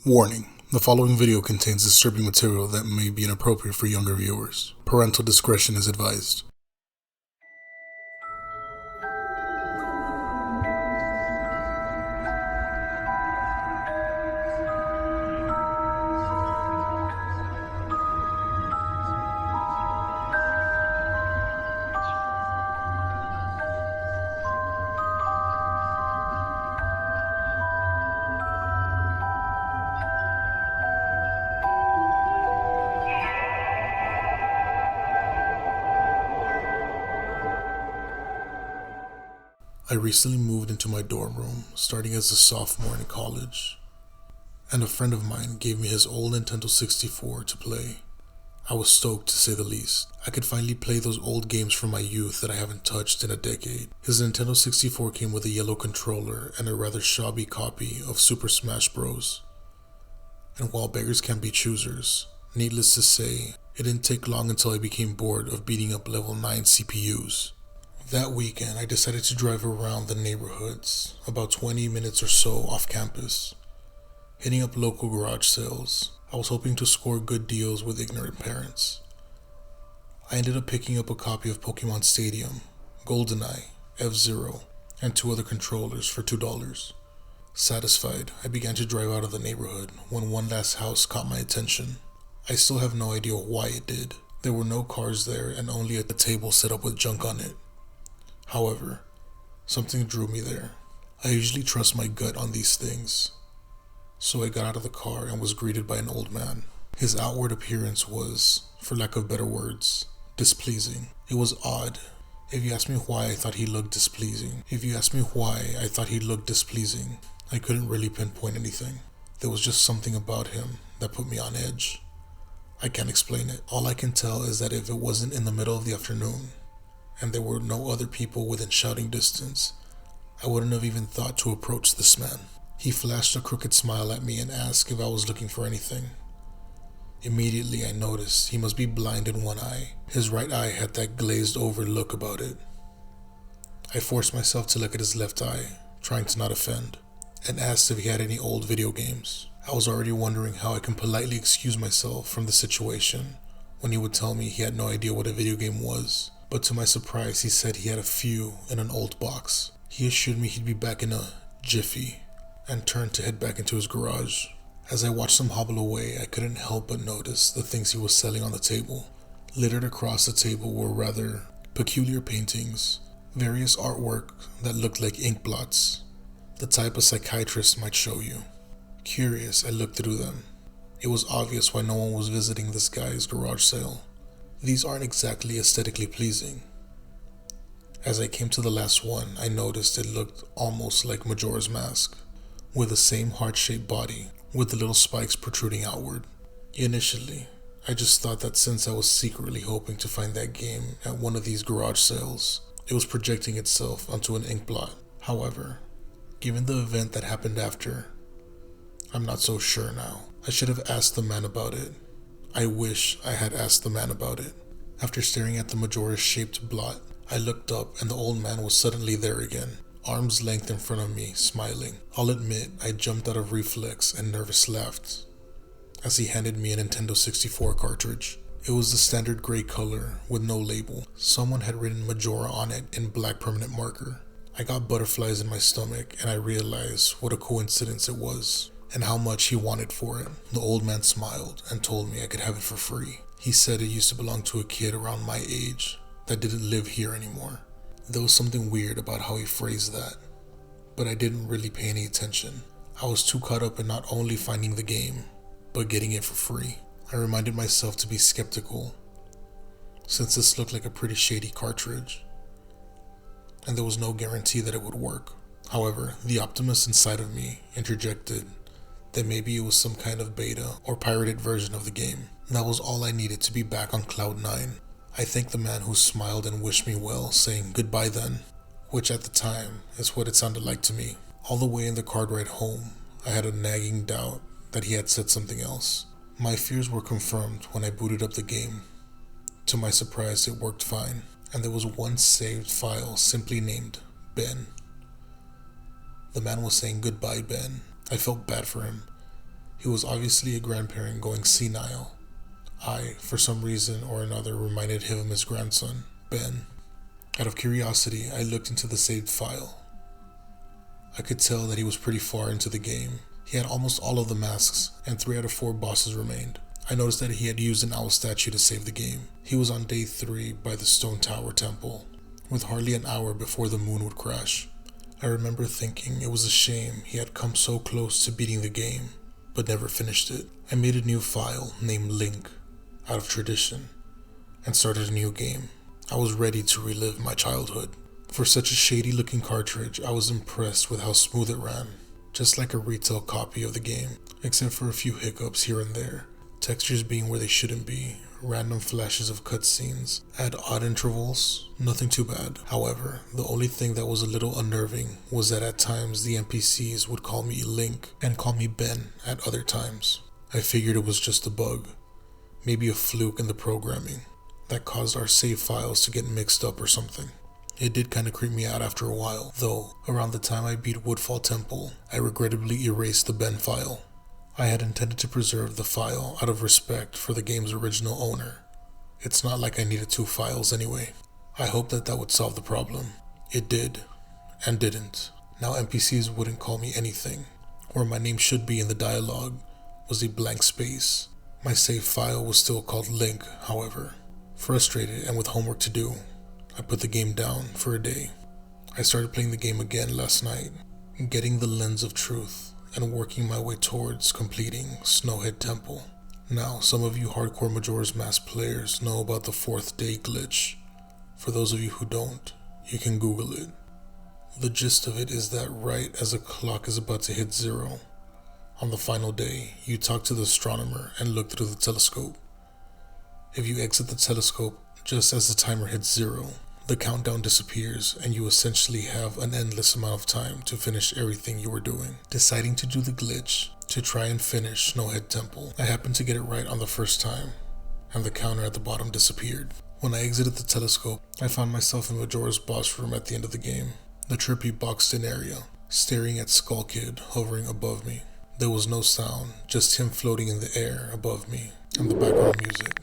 Warning: the following video contains disturbing material that may be inappropriate for younger viewers. Parental discretion is advised. I recently moved into my dorm room, starting as a sophomore in college, and a friend of mine gave me his old Nintendo 64 to play. I was stoked, to say the least. I could finally play those old games from my youth that I haven't touched in a decade. His Nintendo 64 came with a yellow controller and a rather shabby copy of Super Smash Bros. And while beggars can be choosers, needless to say, it didn't take long until I became bored of beating up level 9 CPUs. That weekend, I decided to drive around the neighborhoods, about 20 minutes or so off campus, hitting up local garage sales. I was hoping to score good deals with ignorant parents. I ended up picking up a copy of Pokemon Stadium, GoldenEye, F-Zero, and 2 other controllers for $2. Satisfied, I began to drive out of the neighborhood when one last house caught my attention. I still have no idea why it did. There were no cars there and only a table set up with junk on it. However, something drew me there. I usually trust my gut on these things. So I got out of the car and was greeted by an old man. His outward appearance was, for lack of better words, displeasing. It was odd. If you asked me why I thought he looked displeasing, I couldn't really pinpoint anything. There was just something about him that put me on edge. I can't explain it. All I can tell is that if it wasn't in the middle of the afternoon, and there were no other people within shouting distance, I wouldn't have even thought to approach this man. He flashed a crooked smile at me and asked if I was looking for anything. Immediately I noticed he must be blind in one eye. His right eye had that glazed over look about it. I forced myself to look at his left eye, trying to not offend, and asked if he had any old video games. I was already wondering how I can politely excuse myself from the situation when he would tell me he had no idea what a video game was. But to my surprise, he said he had a few in an old box. He assured me he'd be back in a jiffy, and turned to head back into his garage. As I watched him hobble away, I couldn't help but notice the things he was selling on the table. Littered across the table were rather peculiar paintings, various artwork that looked like ink blots, the type a psychiatrist might show you. Curious, I looked through them. It was obvious why no one was visiting this guy's garage sale. These aren't exactly aesthetically pleasing. As I came to the last one, I noticed it looked almost like Majora's Mask, with the same heart-shaped body, with the little spikes protruding outward. Initially, I just thought that since I was secretly hoping to find that game at one of these garage sales, it was projecting itself onto an ink blot. However, given the event that happened after, I'm not so sure now. I should have asked the man about it. I wish I had asked the man about it. After staring at the Majora-shaped blot, I looked up and the old man was suddenly there again, arm's length in front of me, smiling. I'll admit, I jumped out of reflex and nervous laughed as he handed me a Nintendo 64 cartridge. It was the standard gray color with no label. Someone had written Majora on it in black permanent marker. I got butterflies in my stomach and I realized what a coincidence it was, and how much he wanted for it. The old man smiled and told me I could have it for free. He said it used to belong to a kid around my age that didn't live here anymore. There was something weird about how he phrased that, but I didn't really pay any attention. I was too caught up in not only finding the game, but getting it for free. I reminded myself to be skeptical, since this looked like a pretty shady cartridge, and there was no guarantee that it would work. However, the optimist inside of me interjected that maybe it was some kind of beta or pirated version of the game. That was all I needed to be back on cloud 9. I thanked the man who smiled and wished me well, saying goodbye then, which at the time is what it sounded like to me. All the way in the car ride home, I had a nagging doubt that he had said something else. My fears were confirmed when I booted up the game. To my surprise, it worked fine, and there was one saved file simply named Ben. The man was saying goodbye, Ben. I felt bad for him. He was obviously a grandparent going senile. I, for some reason or another, reminded him of his grandson, Ben. Out of curiosity, I looked into the saved file. I could tell that he was pretty far into the game. He had almost all of the masks, and 3 out of 4 bosses remained. I noticed that he had used an owl statue to save the game. He was on day 3 by the Stone Tower Temple, with hardly an hour before the moon would crash. I remember thinking it was a shame he had come so close to beating the game, but never finished it. I made a new file named Link, out of tradition, and started a new game. I was ready to relive my childhood. For such a shady looking cartridge, I was impressed with how smooth it ran, just like a retail copy of the game, except for a few hiccups here and there, textures being where they shouldn't be, random flashes of cutscenes at odd intervals, nothing too bad. However, the only thing that was a little unnerving was that at times the NPCs would call me Link and call me Ben at other times. I figured it was just a bug, maybe a fluke in the programming, that caused our save files to get mixed up or something. It did kinda creep me out after a while, though around the time I beat Woodfall Temple, I regrettably erased the Ben file. I had intended to preserve the file out of respect for the game's original owner. It's not like I needed 2 files anyway. I hoped that would solve the problem. It did, and didn't. Now NPCs wouldn't call me anything. Where my name should be in the dialogue was a blank space. My save file was still called Link, however. Frustrated and with homework to do, I put the game down for a day. I started playing the game again last night, getting the lens of truth and working my way towards completing Snowhead Temple. Now, some of you hardcore Majora's Mask players know about the 4th day glitch. For those of you who don't, you can Google it. The gist of it is that right as a clock is about to hit 0, on the final day, you talk to the astronomer and look through the telescope. If you exit the telescope just as the timer hits 0, the countdown disappears and you essentially have an endless amount of time to finish everything you were doing. Deciding to do the glitch to try and finish Snowhead Temple, I happened to get it right on the first time, and the counter at the bottom disappeared. When I exited the telescope, I found myself in Majora's boss room at the end of the game, the trippy boxed-in area, staring at Skull Kid hovering above me. There was no sound, just him floating in the air above me, and the background music,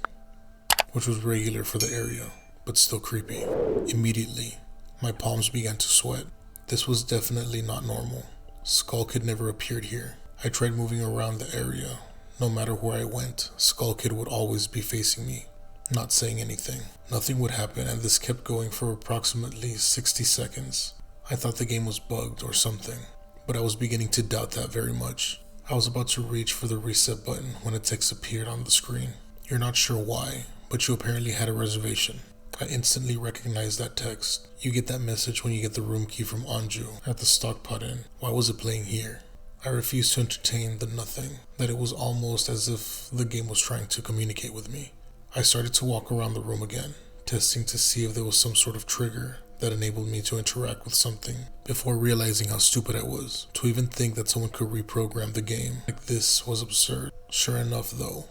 which was regular for the area, but still creepy. Immediately, my palms began to sweat. This was definitely not normal. Skull Kid never appeared here. I tried moving around the area. No matter where I went, Skull Kid would always be facing me, not saying anything. Nothing would happen, and this kept going for approximately 60 seconds. I thought the game was bugged or something, but I was beginning to doubt that very much. I was about to reach for the reset button when a text appeared on the screen. You're not sure why, but you apparently had a reservation. I instantly recognized that text. You get that message when you get the room key from Anju at the Stockpot Inn. Why was it playing here? I refused to entertain the nothing, that it was almost as if the game was trying to communicate with me. I started to walk around the room again, testing to see if there was some sort of trigger that enabled me to interact with something, before realizing how stupid I was. To even think that someone could reprogram the game like this was absurd. Sure enough though,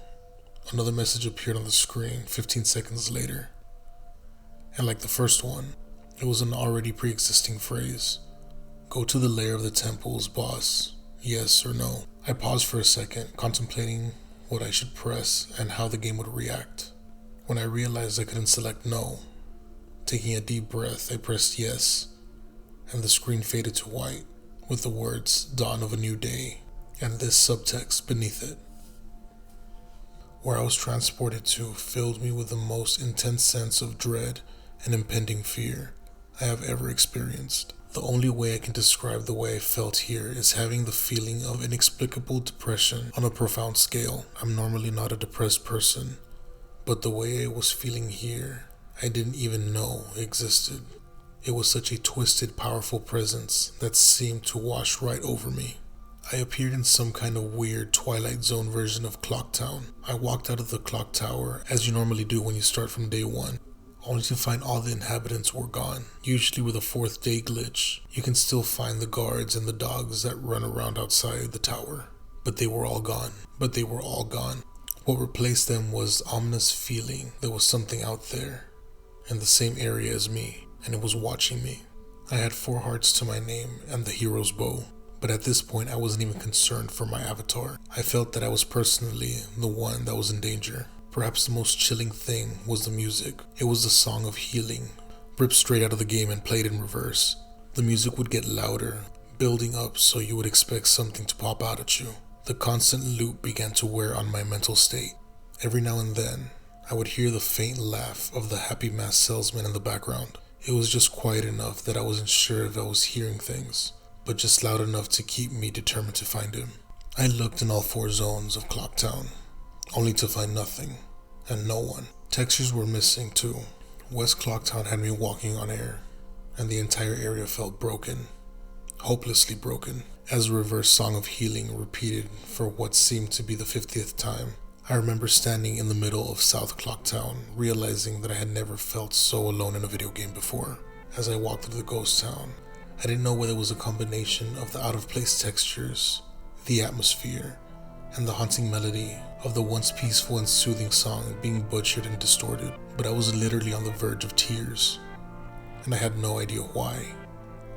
another message appeared on the screen 15 seconds later. And like the first one, it was an already pre-existing phrase. Go to the lair of the temple's boss, yes or no. I paused for a second, contemplating what I should press and how the game would react. When I realized I couldn't select no, taking a deep breath, I pressed yes, and the screen faded to white, with the words, dawn of a new day, and this subtext beneath it. Where I was transported to filled me with the most intense sense of dread and impending fear I have ever experienced. The only way I can describe the way I felt here is having the feeling of inexplicable depression on a profound scale. I'm normally not a depressed person, but the way I was feeling here, I didn't even know existed. It was such a twisted, powerful presence that seemed to wash right over me. I appeared in some kind of weird Twilight Zone version of Clock Town. I walked out of the clock tower, as you normally do when you start from day 1, only to find all the inhabitants were gone. Usually with a 4th day glitch, you can still find the guards and the dogs that run around outside the tower. But they were all gone. What replaced them was ominous feeling there was something out there, in the same area as me, and it was watching me. I had 4 hearts to my name and the hero's bow, But at this point, I wasn't even concerned for my avatar. I felt that I was personally the one that was in danger. Perhaps the most chilling thing was the music. It was the song of healing, ripped straight out of the game and played in reverse. The music would get louder, building up so you would expect something to pop out at you. The constant loop began to wear on my mental state. Every now and then, I would hear the faint laugh of the happy mask salesman in the background. It was just quiet enough that I wasn't sure if I was hearing things, but just loud enough to keep me determined to find him. I looked in all 4 zones of Clocktown, only to find nothing, and no one. Textures were missing too. West Clocktown had me walking on air, and the entire area felt broken, hopelessly broken, as a reverse song of healing repeated for what seemed to be the 50th time. I remember standing in the middle of South Clocktown, realizing that I had never felt so alone in a video game before. As I walked through the ghost town, I didn't know whether it was a combination of the out-of-place textures, the atmosphere, and the haunting melody of the once peaceful and soothing song being butchered and distorted, but I was literally on the verge of tears, and I had no idea why.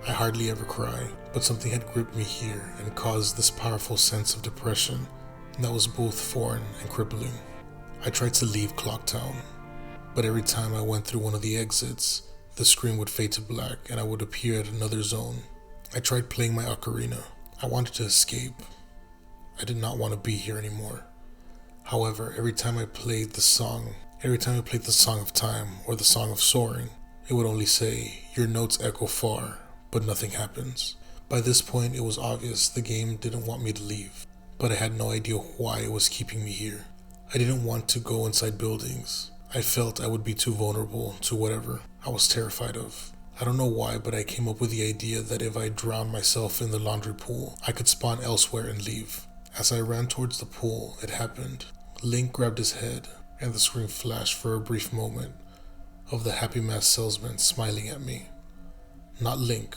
I hardly ever cry, but something had gripped me here and caused this powerful sense of depression that was both foreign and crippling. I tried to leave Clocktown, but every time I went through one of the exits, the screen would fade to black and I would appear at another zone. I tried playing my ocarina. I wanted to escape. I did not want to be here anymore. However, every time I played the Song of Time or the Song of Soaring, it would only say, "Your notes echo far, but nothing happens." By this point, it was obvious the game didn't want me to leave, but I had no idea why it was keeping me here. I didn't want to go inside buildings. I felt I would be too vulnerable to whatever I was terrified of. I don't know why, but I came up with the idea that if I drowned myself in the laundry pool, I could spawn elsewhere and leave. As I ran towards the pool, it happened. Link grabbed his head, and the screen flashed for a brief moment of the happy mask salesman smiling at me. Not Link,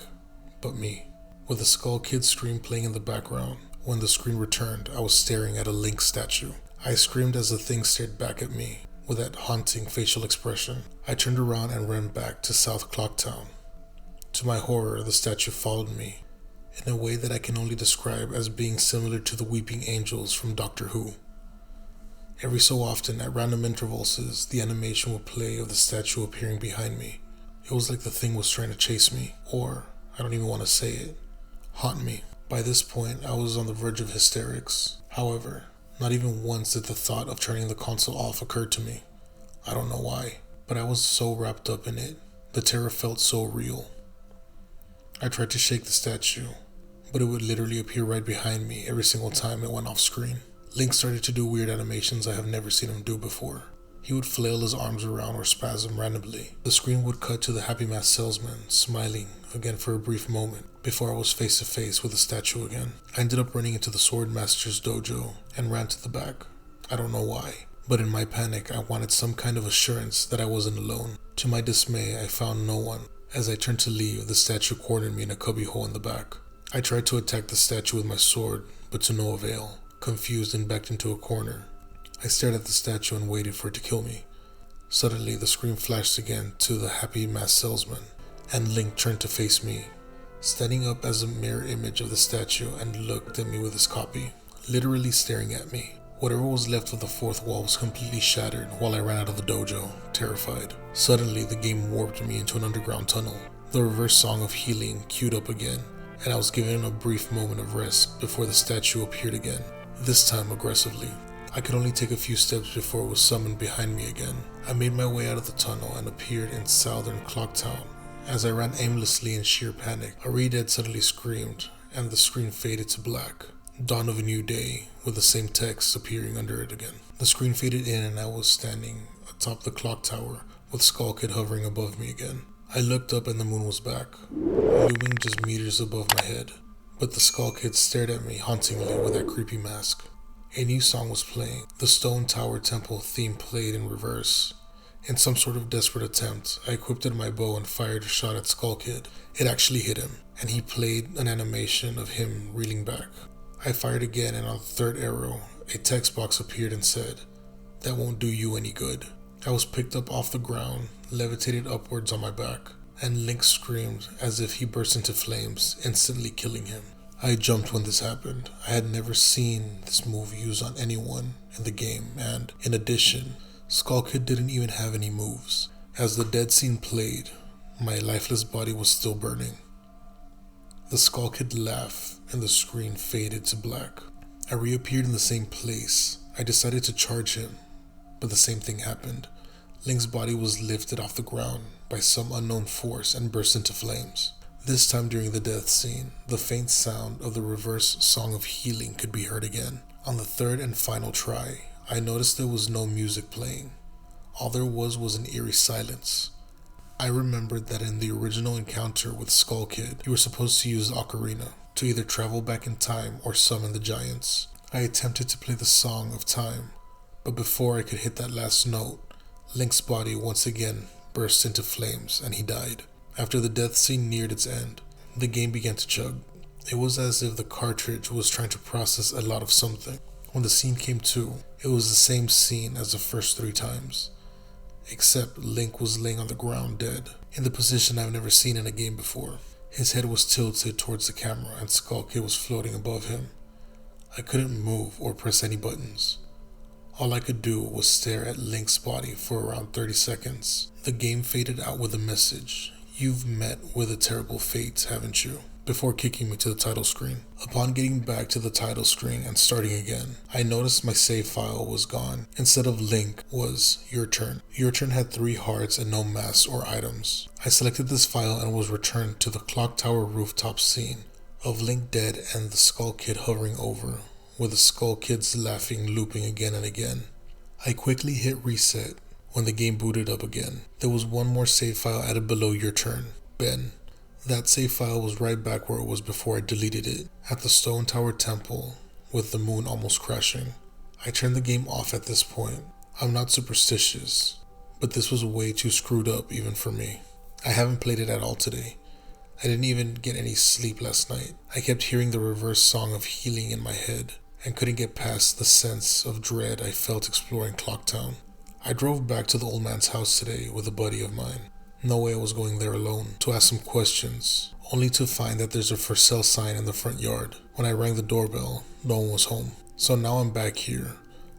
but me, with the Skull Kid scream playing in the background. When the screen returned, I was staring at a Link statue. I screamed as the thing stared back at me with that haunting facial expression. I turned around and ran back to South Clocktown. To my horror, the statue followed me in a way that I can only describe as being similar to the weeping angels from Doctor Who. Every so often, at random intervals, the animation would play of the statue appearing behind me. It was like the thing was trying to chase me, or, I don't even want to say it, haunt me. By this point, I was on the verge of hysterics. However, not even once did the thought of turning the console off occur to me. I don't know why, but I was so wrapped up in it. The terror felt so real. I tried to shake the statue, but it would literally appear right behind me every single time it went off screen. Link started to do weird animations I have never seen him do before. He would flail his arms around or spasm randomly. The screen would cut to the happy mask salesman, smiling again for a brief moment, before I was face to face with the statue again. I ended up running into the Sword Master's dojo and ran to the back. I don't know why, but in my panic I wanted some kind of assurance that I wasn't alone. To my dismay, I found no one. As I turned to leave, the statue cornered me in a cubbyhole in the back. I tried to attack the statue with my sword, but to no avail. Confused and backed into a corner, I stared at the statue and waited for it to kill me. Suddenly, the screen flashed again to the happy mask salesman, and Link turned to face me, standing up as a mirror image of the statue, and looked at me with his copy, literally staring at me. Whatever was left of the fourth wall was completely shattered while I ran out of the dojo, terrified. Suddenly, the game warped me into an underground tunnel. The reverse song of healing queued up again, and I was given a brief moment of rest before the statue appeared again, this time aggressively. I could only take a few steps before it was summoned behind me again. I made my way out of the tunnel and appeared in southern Clocktown. As I ran aimlessly in sheer panic, a redhead suddenly screamed, and the screen faded to black. Dawn of a new day, with the same text appearing under it again. The screen faded in and I was standing atop the clock tower, with Skull Kid hovering above me again. I looked up and the moon was back, looming just meters above my head. But the Skull Kid stared at me hauntingly with that creepy mask. A new song was playing. The Stone Tower Temple theme played in reverse. In some sort of desperate attempt, I equipped my bow and fired a shot at Skull Kid. It actually hit him, and he played an animation of him reeling back. I fired again, and on the third arrow, a text box appeared and said, "That won't do you any good." I was picked up off the ground, levitated upwards on my back, and Link screamed as if he burst into flames, instantly killing him. I jumped when this happened. I had never seen this move used on anyone in the game, and in addition, Skull Kid didn't even have any moves. As the dead scene played, my lifeless body was still burning. The Skull Kid laugh and the screen faded to black. I reappeared in the same place. I decided to charge him, but the same thing happened. Link's body was lifted off the ground by some unknown force and burst into flames. This time during the death scene, the faint sound of the reverse Song of Healing could be heard again. On the third and final try, I noticed there was no music playing. All there was an eerie silence. I remembered that in the original encounter with Skull Kid, you were supposed to use the ocarina to either travel back in time or summon the giants. I attempted to play the Song of Time, but before I could hit that last note, Link's body once again burst into flames and he died. After the death scene neared its end, the game began to chug. It was as if the cartridge was trying to process a lot of something. When the scene came to, it was the same scene as the first 3 times, except Link was laying on the ground dead, in the position I've never seen in a game before. His head was tilted towards the camera and Skull Kid was floating above him. I couldn't move or press any buttons. All I could do was stare at Link's body for around 30 seconds. The game faded out with a message. "You've met with a terrible fate, haven't you?" before kicking me to the title screen. Upon getting back to the title screen and starting again, I noticed my save file was gone. Instead of Link was Your Turn. Your Turn had 3 hearts and no masks or items. I selected this file and was returned to the clock tower rooftop scene of Link dead and the Skull Kid hovering over, with the Skull Kids laughing looping again and again. I quickly hit reset when the game booted up again. There was one more save file added below Your Turn, Ben. That save file was right back where it was before I deleted it, at the Stone Tower Temple, with the moon almost crashing. I turned the game off at this point. I'm not superstitious, but this was way too screwed up even for me. I haven't played it at all today. I didn't even get any sleep last night. I kept hearing the reverse Song of Healing in my head, and couldn't get past the sense of dread I felt exploring Clocktown. I drove back to the old man's house today with a buddy of mine. No way I was going there alone to ask some questions, only to find that there's a for sale sign in the front yard. When I rang the doorbell, no one was home. So now I'm back here,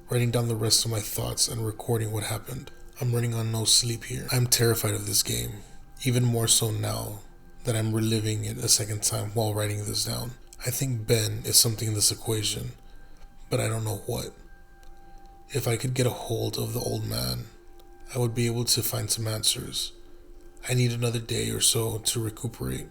writing down the rest of my thoughts and recording what happened. I'm running on no sleep here. I'm terrified of this game, even more so now that I'm reliving it a second time while writing this down. I think Ben is something in this equation, but I don't know what. If I could get a hold of the old man, I would be able to find some answers. I need another day or so to recuperate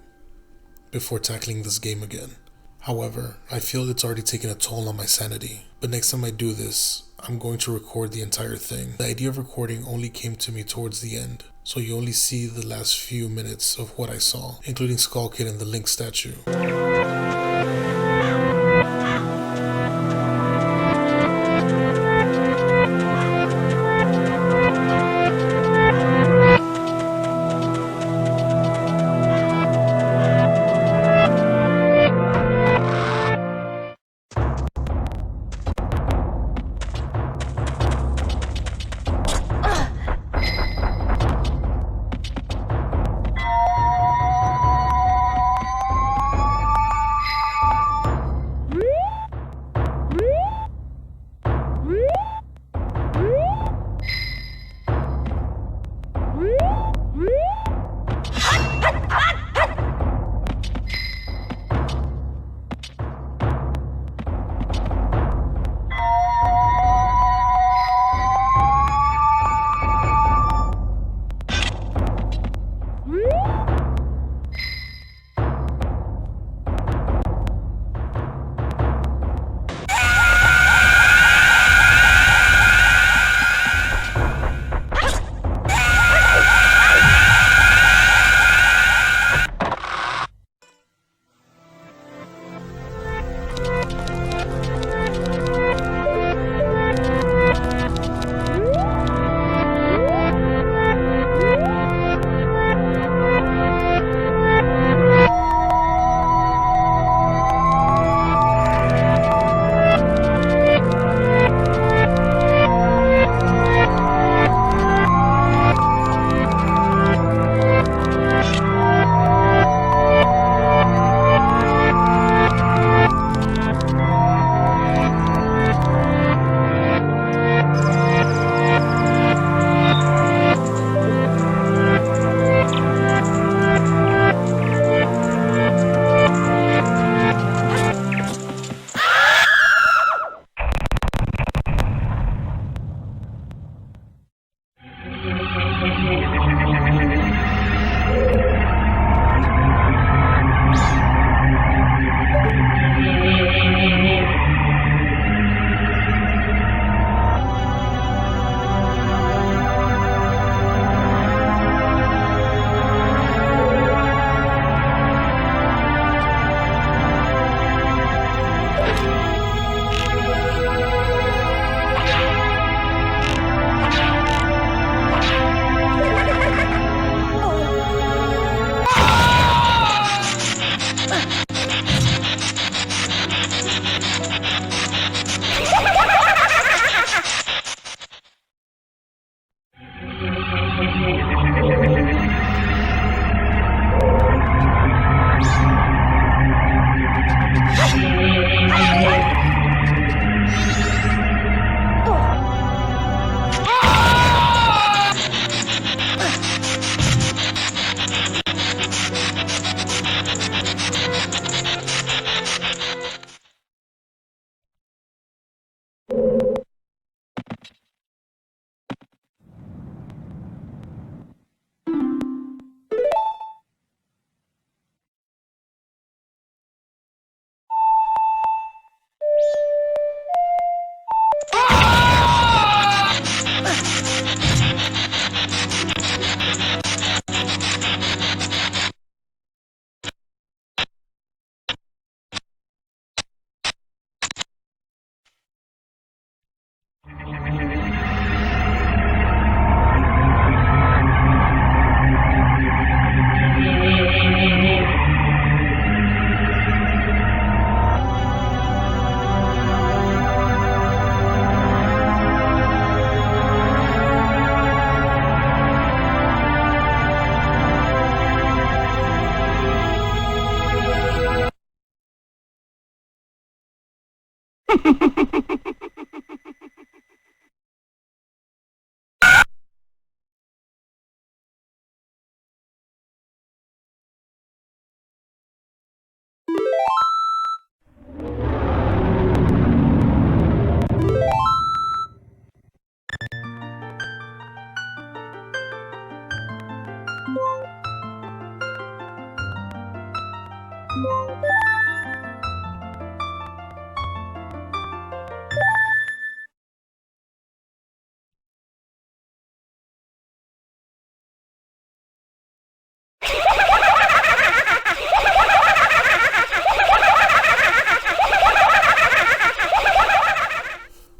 before tackling this game again. However, I feel it's already taken a toll on my sanity, but next time I do this, I'm going to record the entire thing. The idea of recording only came to me towards the end, so you only see the last few minutes of what I saw, including Skull Kid and the Link statue.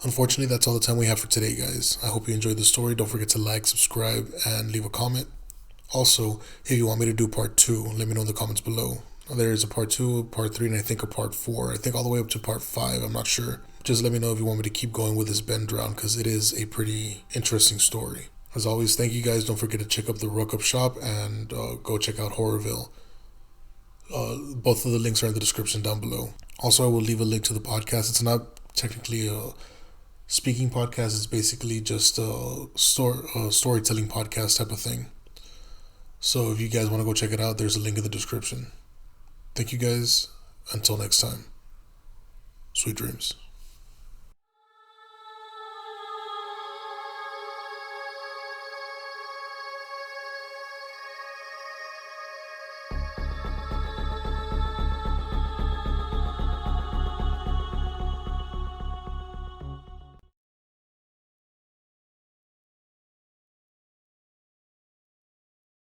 Unfortunately, that's all the time we have for today, guys. I hope you enjoyed the story. Don't forget to like, subscribe, and leave a comment. Also, if you want me to do part 2, let me know in the comments below. There is a part 2, part 3, and I think a part 4. I think all the way up to part 5. I'm not sure. Just let me know if you want me to keep going with this Ben Drown, because it is a pretty interesting story. As always, thank you guys. Don't forget to check up the Rook Up shop and go check out Horrorville. Both of the links are in the description down below. Also, I will leave a link to the podcast. It's not technically a speaking podcast. It's basically just a storytelling podcast type of thing. So if you guys want to go check it out, there's a link in the description. Thank you guys. Until next time. Sweet dreams.